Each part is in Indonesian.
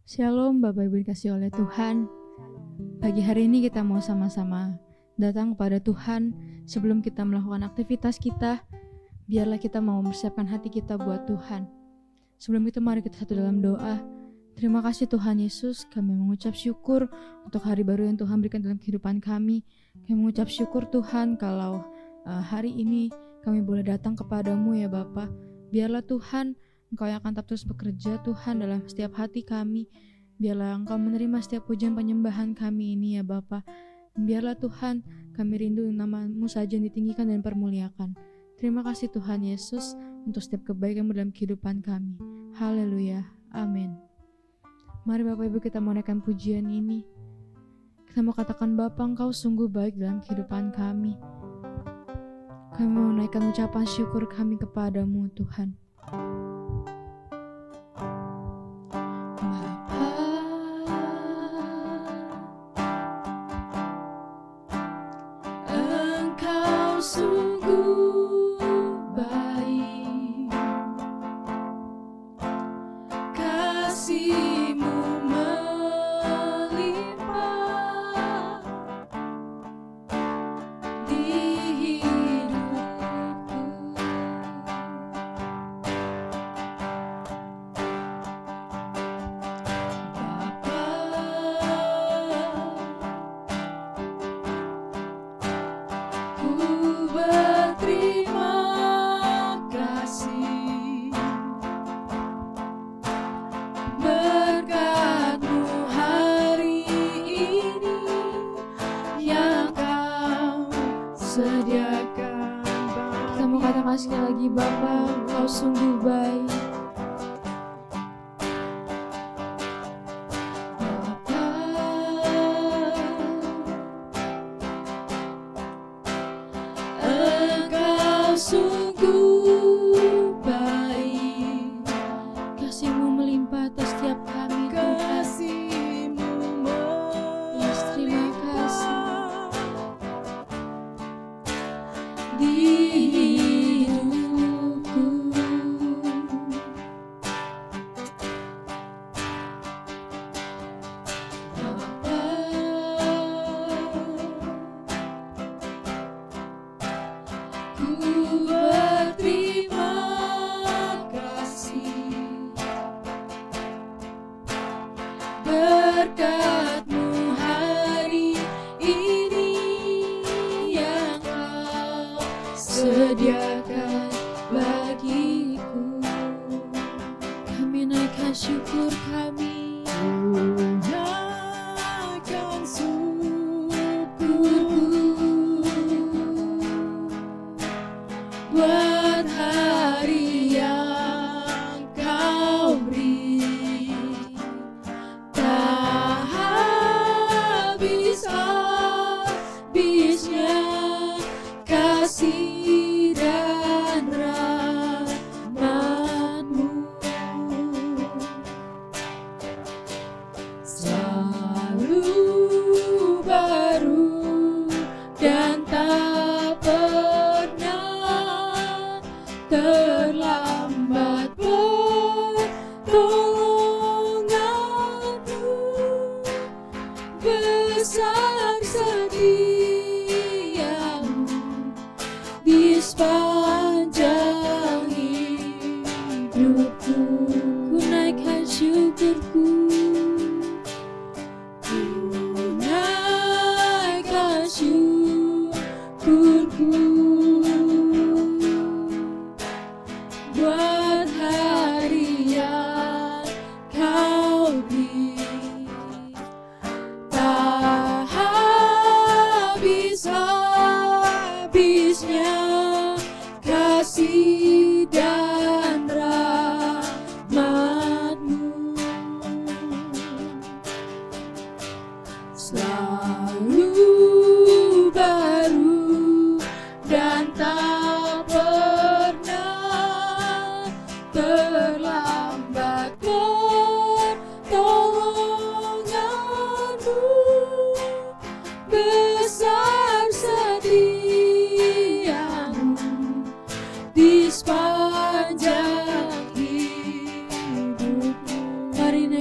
Shalom Bapak Ibu dikasih oleh Tuhan. Pagi hari ini kita mau sama-sama datang kepada Tuhan. Sebelum kita melakukan aktivitas kita, biarlah kita mau mempersiapkan hati kita buat Tuhan. Sebelum itu mari kita satu dalam doa. Terima kasih Tuhan Yesus, kami mengucap syukur untuk hari baru yang Tuhan berikan dalam kehidupan kami. Kami mengucap syukur Tuhan kalau hari ini kami boleh datang kepadamu ya Bapa. Biarlah Tuhan Engkau yang akan tetap terus bekerja Tuhan dalam setiap hati kami. Biarlah Engkau menerima setiap pujian penyembahan kami ini ya Bapa. Biarlah Tuhan kami rindu nama-Mu saja yang ditinggikan dan permuliakan. Terima kasih Tuhan Yesus untuk setiap kebaikan-Mu dalam kehidupan kami. Haleluya. Amin. Mari Bapak Ibu kita mau naikkan pujian ini. Kita mau katakan Bapa Engkau sungguh baik dalam kehidupan kami. Kami mau naikkan ucapan syukur kami kepadamu Tuhan.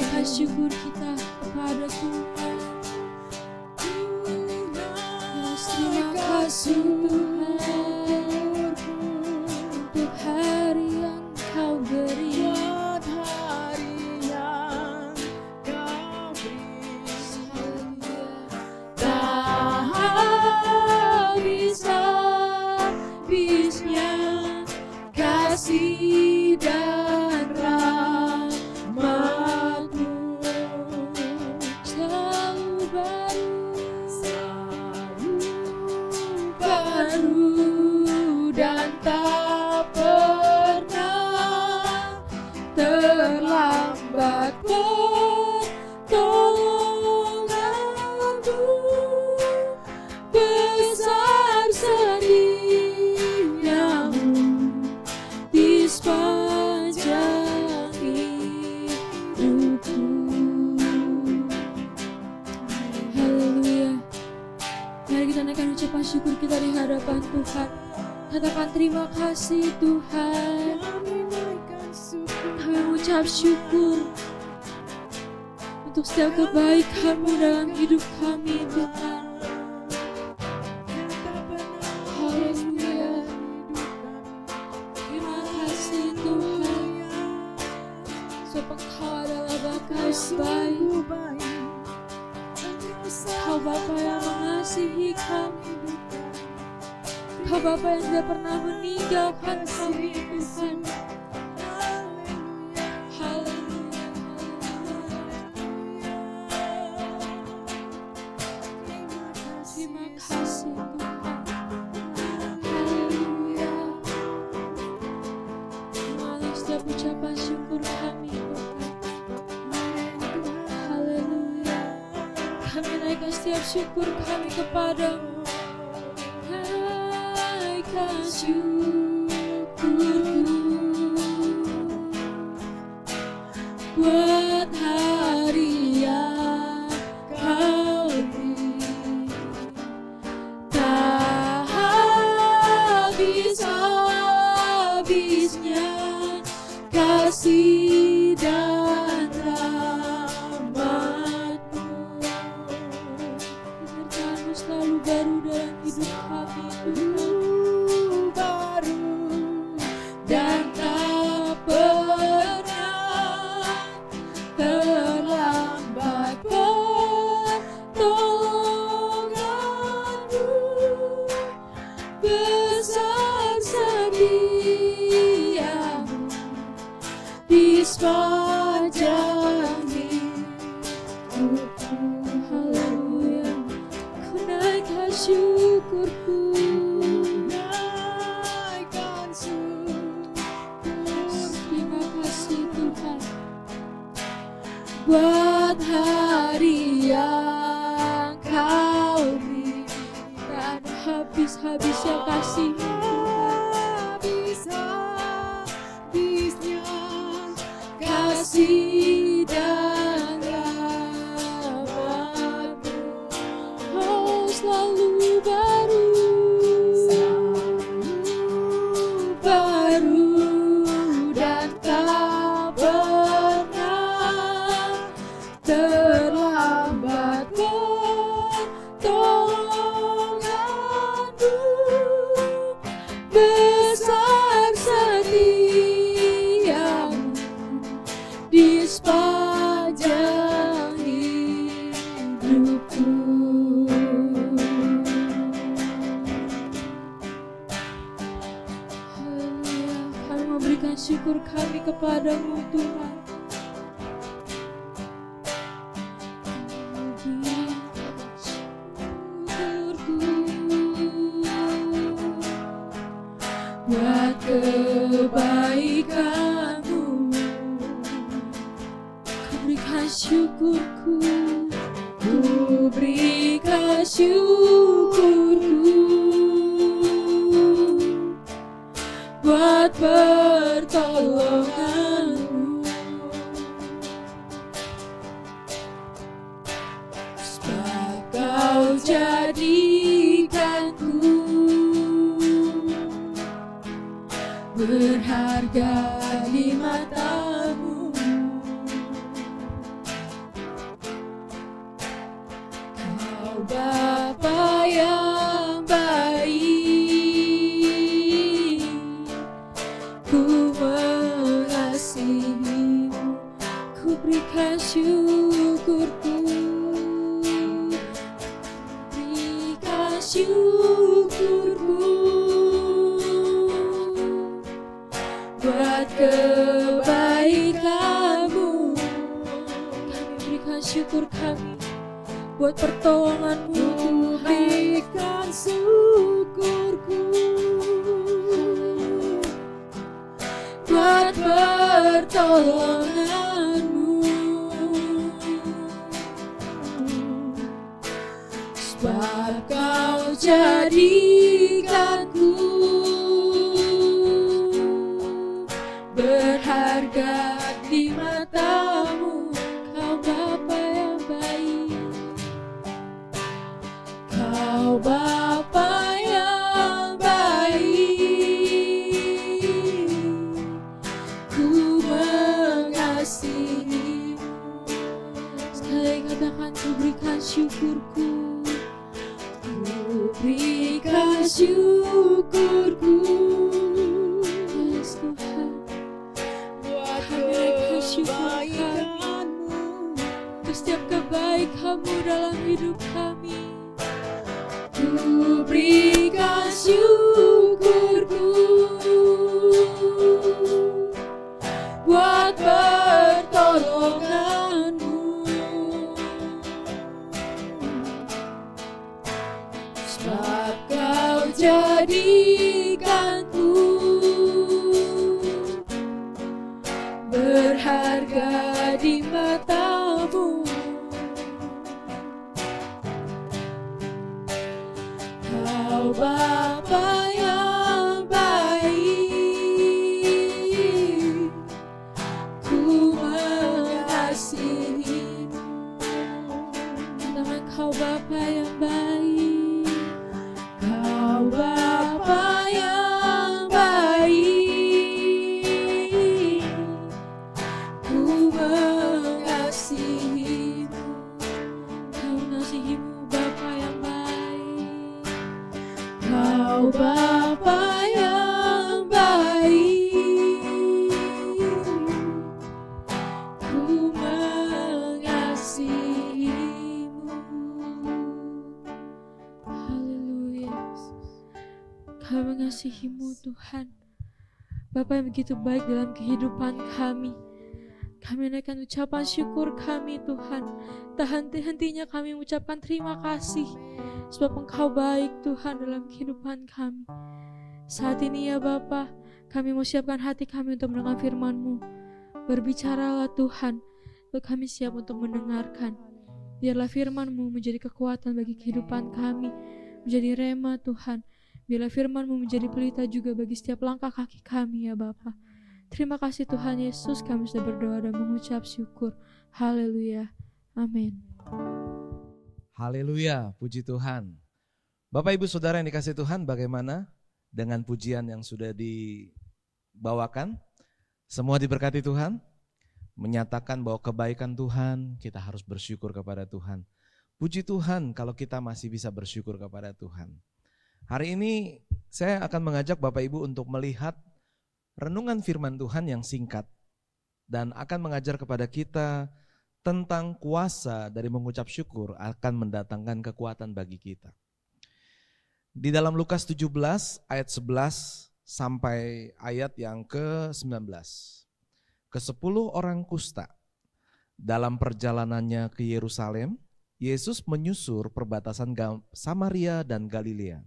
naikkan syukur kita kepada Tuhan. Yes, terima kasih Tuhan untuk hari yang Kau beri. Kasih dan rahmat-Mu selalu baru dan tak pernah terlambat. Pertolongan-Mu besar setiamu di sepanjang hidupku. Haleluya. Mari kita naikkan ucapan syukur kita di hadapan Tuhan. Katakan terima kasih Tuhan. Kami mengucap syukur untuk setiap kebaikan-Mu dalam hidup kami Tuhan. Haleluya. Terima kasih Tuhan, sebab Engkau adalah Bapa yang baik. Engkau Bapa yang mengasihi kami. Engkau Bapa yang tidak pernah meninggalkan kami Tuhan. Haleluya. Terima kasih Tuhan. Haleluya. Terimalah setiap ucapan syukur kami Tuhan. Haleluya. Kami naikkan setiap syukur kami kepada-Mu. Naikkan syukurku buat hari yang Kau beri. Tak habis-habisnya kasih dan rahmat-Mu. Penyertaan-Mu selalu baru dalam hidup kami Tuhan. Baru dan tak pernah terlambat. Pertolongan-Mu besar setiamu di sepanjang hidupku. Haleluya. Ku naikkan syukurku. Naikkan syukur. Terima kasih Tuhan buat hari yang Kau beri. Tak ada habis-habisnya kasih habis-habisnya kasih dan rahmat-Mu. Oh, selalu baru dan tak pernah terlambat. Pertolongan-Mu besar setiamu di sepanjang hidupku. Haleluya. Kami memberikan syukur kami kepada-Mu Tuhan. Buat kebaikan-Mu, ku berikan syukurku, ku berikan syukurku buat pertolongan-Mu. Sebab Kau jadikanku berharga di mata-Mu. Bapa yang baik, ku mengasihimu, ku berikan syukurku, berikan syukurku buat kebaikanmu. Kami berikan syukur kami buat pertolonganmu, berikan syukurku buat pertolonganmu, sebab kau jadikanku berharga di matamu. Kau Bapa yang baik, Kau Bapa yang baik, ku mengasihimu. Sekali katakan, ku berikan syukurku, ku berikan syukurku. Yes Tuhan, buat kebaikan-Mu, untuk setiap kebaikan-Mu dalam hidup kami. Ku berikan syukurku buat pertolongan-Mu, sebab Kau jadikanku berharga di mata-Mu. Kau Bapa yang baik, ku mengasihimu. Katakan, Kau Bapa yang baik, Kau Bapa yang baik, ku mengasihimu. Kau mengasihimu Bapa yang baik, Kau Bapa yang baik, ku mengasihimu. Haleluya. Kau mengasihimu Tuhan, Bapa yang begitu baik dalam kehidupan kami. Kami naikkan ucapan syukur kami Tuhan. Tak henti-hentinya kami mengucapkan terima kasih, sebab Engkau baik Tuhan dalam kehidupan kami. Saat ini ya Bapa, kami mau siapkan hati kami untuk mendengar firman-Mu. Berbicaralah Tuhan, untuk kami siap untuk mendengarkan. Biarlah firman-Mu menjadi kekuatan bagi kehidupan kami, menjadi rema Tuhan. Biarlah firman-Mu menjadi pelita juga bagi setiap langkah kaki kami ya Bapa. Terima kasih Tuhan Yesus, kami sudah berdoa dan mengucap syukur. Haleluya. Amin. Haleluya, puji Tuhan. Bapak Ibu Saudara yang dikasihi Tuhan, bagaimana dengan pujian yang sudah dibawakan? Semua diberkati Tuhan, menyatakan bahwa kebaikan Tuhan, kita harus bersyukur kepada Tuhan. Puji Tuhan kalau kita masih bisa bersyukur kepada Tuhan. Hari ini saya akan mengajak Bapak Ibu untuk melihat renungan firman Tuhan yang singkat dan akan mengajar kepada kita tentang kuasa dari mengucap syukur akan mendatangkan kekuatan bagi kita. Di dalam Lukas 17 ayat 11 sampai ayat yang ke-19. Ke-10 orang kusta. Dalam perjalanannya ke Yerusalem, Yesus menyusur perbatasan Samaria dan Galilea.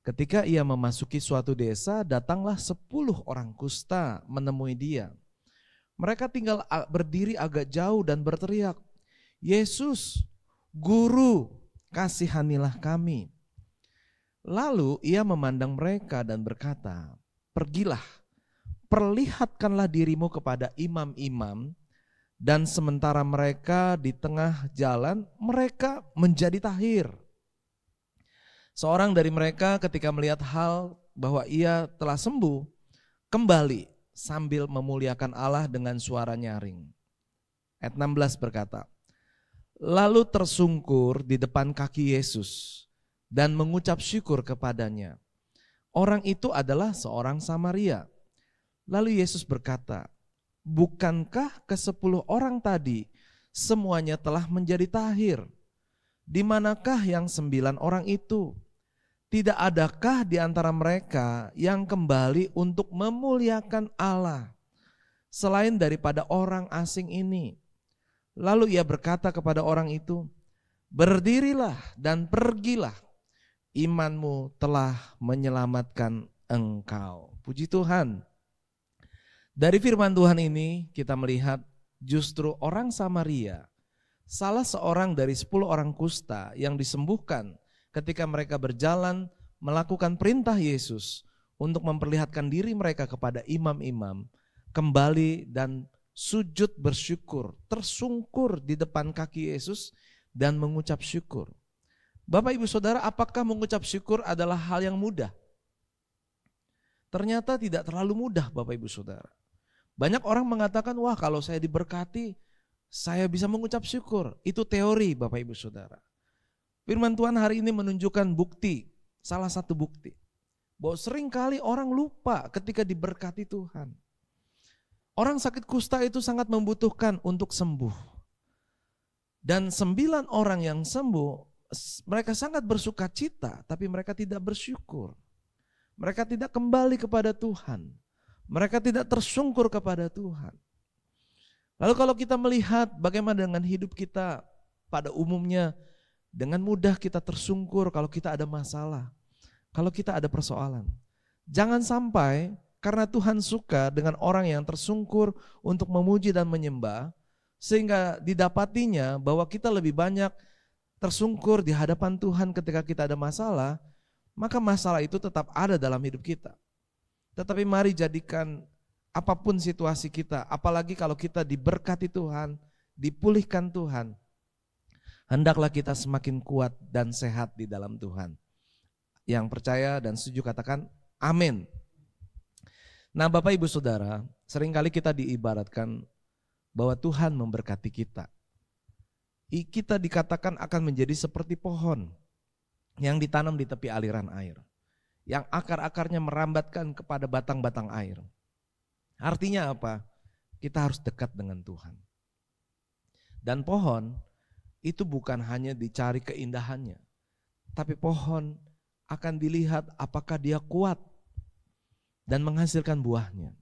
Ketika ia memasuki suatu desa, datanglah 10 orang kusta menemui dia. Mereka tinggal berdiri agak jauh dan berteriak, "Yesus, Guru, kasihanilah kami." Lalu ia memandang mereka dan berkata, "Pergilah, perlihatkanlah dirimu kepada imam-imam." Dan sementara mereka di tengah jalan, mereka menjadi tahir. Seorang dari mereka ketika melihat hal bahwa ia telah sembuh, kembali sambil memuliakan Allah dengan suara nyaring. Ayat 16 berkata, lalu tersungkur di depan kaki Yesus dan mengucap syukur kepadanya. Orang itu adalah seorang Samaria. Lalu Yesus berkata, bukankah ke-10 orang tadi semuanya telah menjadi tahir? Di manakah yang 9 orang itu? Tidak adakah di antara mereka yang kembali untuk memuliakan Allah selain daripada orang asing ini? Lalu ia berkata kepada orang itu, berdirilah dan pergilah, imanmu telah menyelamatkan engkau. Puji Tuhan. Dari firman Tuhan ini kita melihat justru orang Samaria, salah seorang dari 10 orang kusta yang disembuhkan ketika mereka berjalan melakukan perintah Yesus untuk memperlihatkan diri mereka kepada imam-imam, kembali dan sujud bersyukur, tersungkur di depan kaki Yesus dan mengucap syukur. Bapak Ibu Saudara, apakah mengucap syukur adalah hal yang mudah? Ternyata tidak terlalu mudah Bapak Ibu Saudara. Banyak orang mengatakan, wah kalau saya diberkati, saya bisa mengucap syukur. Itu teori Bapak Ibu Saudara. Firman Tuhan hari ini menunjukkan bukti, salah satu bukti, bahwa seringkali orang lupa ketika diberkati Tuhan. Orang sakit kusta itu sangat membutuhkan untuk sembuh. Dan 9 orang yang sembuh, mereka sangat bersuka cita, tapi mereka tidak bersyukur. Mereka tidak kembali kepada Tuhan. Mereka tidak tersungkur kepada Tuhan. Lalu kalau kita melihat bagaimana dengan hidup kita pada umumnya, dengan mudah kita tersungkur kalau kita ada masalah, kalau kita ada persoalan. Jangan sampai karena Tuhan suka dengan orang yang tersungkur untuk memuji dan menyembah, sehingga didapatinya bahwa kita lebih banyak tersungkur di hadapan Tuhan ketika kita ada masalah, maka masalah itu tetap ada dalam hidup kita. Tetapi mari jadikan apapun situasi kita, apalagi kalau kita diberkati Tuhan, dipulihkan Tuhan, hendaklah kita semakin kuat dan sehat di dalam Tuhan. Yang percaya dan setuju katakan amin. Nah Bapak Ibu Saudara, seringkali kita diibaratkan bahwa Tuhan memberkati kita. Kita dikatakan akan menjadi seperti pohon yang ditanam di tepi aliran air, yang akar-akarnya merambatkan kepada batang-batang air. Artinya apa? Kita harus dekat dengan Tuhan. Dan pohon itu bukan hanya dicari keindahannya, tapi pohon akan dilihat apakah dia kuat dan menghasilkan buahnya.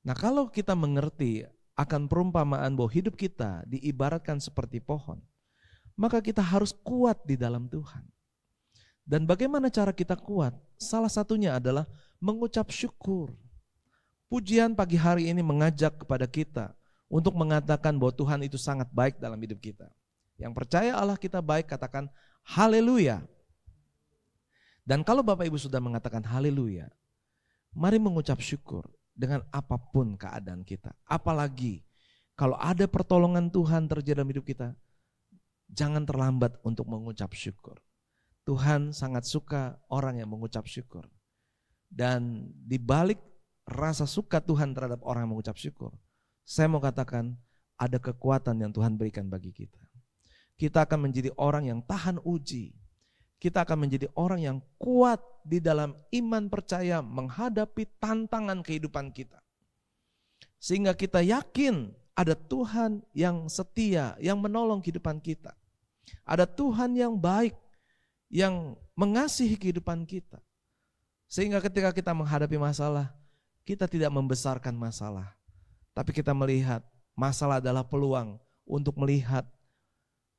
Nah kalau kita mengerti akan perumpamaan bahwa hidup kita diibaratkan seperti pohon, maka kita harus kuat di dalam Tuhan. Dan bagaimana cara kita kuat? Salah satunya adalah mengucap syukur. Pujian pagi hari ini mengajak kepada kita untuk mengatakan bahwa Tuhan itu sangat baik dalam hidup kita. Yang percaya Allah kita baik, katakan haleluya. Dan kalau Bapak Ibu sudah mengatakan haleluya, mari mengucap syukur dengan apapun keadaan kita. Apalagi kalau ada pertolongan Tuhan terjadi dalam hidup kita, jangan terlambat untuk mengucap syukur. Tuhan sangat suka orang yang mengucap syukur. Dan di balik rasa suka Tuhan terhadap orang yang mengucap syukur, saya mau katakan ada kekuatan yang Tuhan berikan bagi kita. Kita akan menjadi orang yang tahan uji. Kita akan menjadi orang yang kuat di dalam iman percaya menghadapi tantangan kehidupan kita. Sehingga kita yakin ada Tuhan yang setia, yang menolong kehidupan kita. Ada Tuhan yang baik, yang mengasihi kehidupan kita. Sehingga ketika kita menghadapi masalah, kita tidak membesarkan masalah. Tapi kita melihat masalah adalah peluang untuk melihat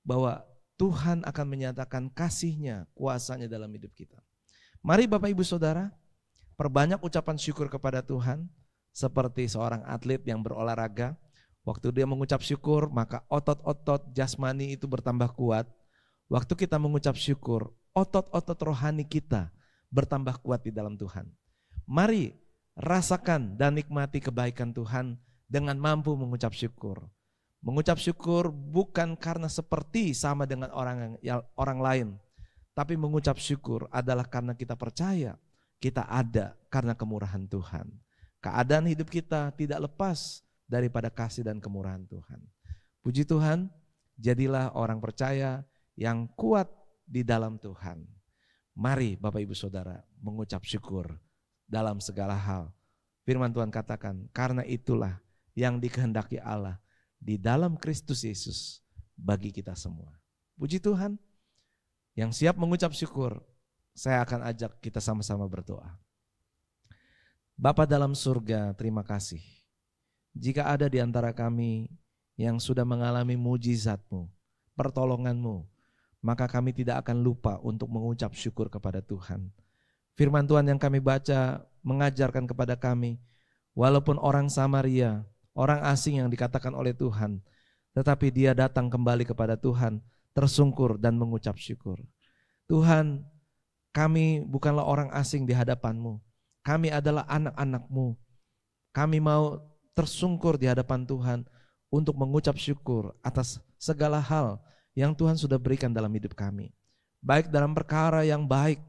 bahwa Tuhan akan menyatakan kasih-Nya, kuasa-Nya dalam hidup kita. Mari Bapak Ibu Saudara, perbanyak ucapan syukur kepada Tuhan, seperti seorang atlet yang berolahraga. Waktu dia mengucap syukur, maka otot-otot jasmani itu bertambah kuat. Waktu kita mengucap syukur, otot-otot rohani kita bertambah kuat di dalam Tuhan. Mari rasakan dan nikmati kebaikan Tuhan dengan mampu mengucap syukur. Mengucap syukur bukan karena seperti sama dengan orang lain, tapi mengucap syukur adalah karena kita percaya kita ada karena kemurahan Tuhan. Keadaan hidup kita tidak lepas daripada kasih dan kemurahan Tuhan. Puji Tuhan, Jadilah orang percaya yang kuat di dalam Tuhan. Mari Bapak Ibu Saudara mengucap syukur dalam segala hal. Firman Tuhan katakan, karena itulah yang dikehendaki Allah di dalam Kristus Yesus bagi kita semua. Puji Tuhan. Yang siap mengucap syukur, saya akan ajak kita sama-sama berdoa. Bapa dalam surga, terima kasih. Jika ada di antara kami yang sudah mengalami mujizat-Mu, pertolongan-Mu, maka kami tidak akan lupa untuk mengucap syukur kepada Tuhan. Firman Tuhan yang kami baca mengajarkan kepada kami, walaupun orang Samaria, orang asing yang dikatakan oleh Tuhan, tetapi dia datang kembali kepada Tuhan, tersungkur dan mengucap syukur. Tuhan, kami bukanlah orang asing di hadapan-Mu. Kami adalah anak-anak-Mu. Kami mau tersungkur di hadapan Tuhan untuk mengucap syukur atas segala hal yang Tuhan sudah berikan dalam hidup kami. Baik dalam perkara yang baik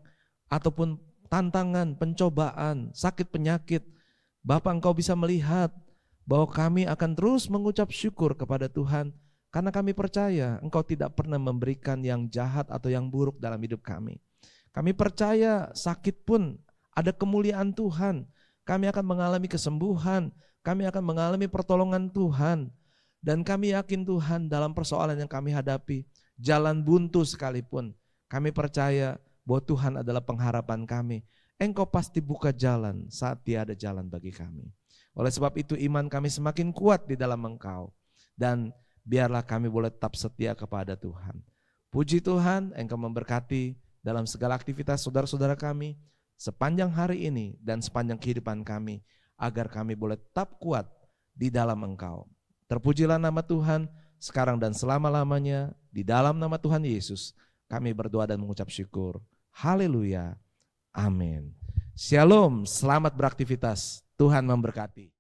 ataupun tantangan, pencobaan, sakit penyakit. Bapa, Engkau bisa melihat bahwa kami akan terus mengucap syukur kepada Tuhan karena kami percaya Engkau tidak pernah memberikan yang jahat atau yang buruk dalam hidup kami. Kami percaya sakit pun ada kemuliaan Tuhan. Kami akan mengalami kesembuhan, kami akan mengalami pertolongan Tuhan. Dan kami yakin Tuhan dalam persoalan yang kami hadapi, jalan buntu sekalipun, kami percaya bahwa Tuhan adalah pengharapan kami. Engkau pasti buka jalan saat tiada jalan bagi kami. Oleh sebab itu iman kami semakin kuat di dalam Engkau. Dan biarlah kami boleh tetap setia kepada Tuhan. Puji Tuhan, Engkau memberkati dalam segala aktivitas saudara-saudara kami sepanjang hari ini dan sepanjang kehidupan kami, agar kami boleh tetap kuat di dalam Engkau. Terpujilah nama Tuhan sekarang dan selama-lamanya. Di dalam nama Tuhan Yesus kami berdoa dan mengucap syukur. Haleluya. Amin. Shalom, selamat beraktivitas. Tuhan memberkati.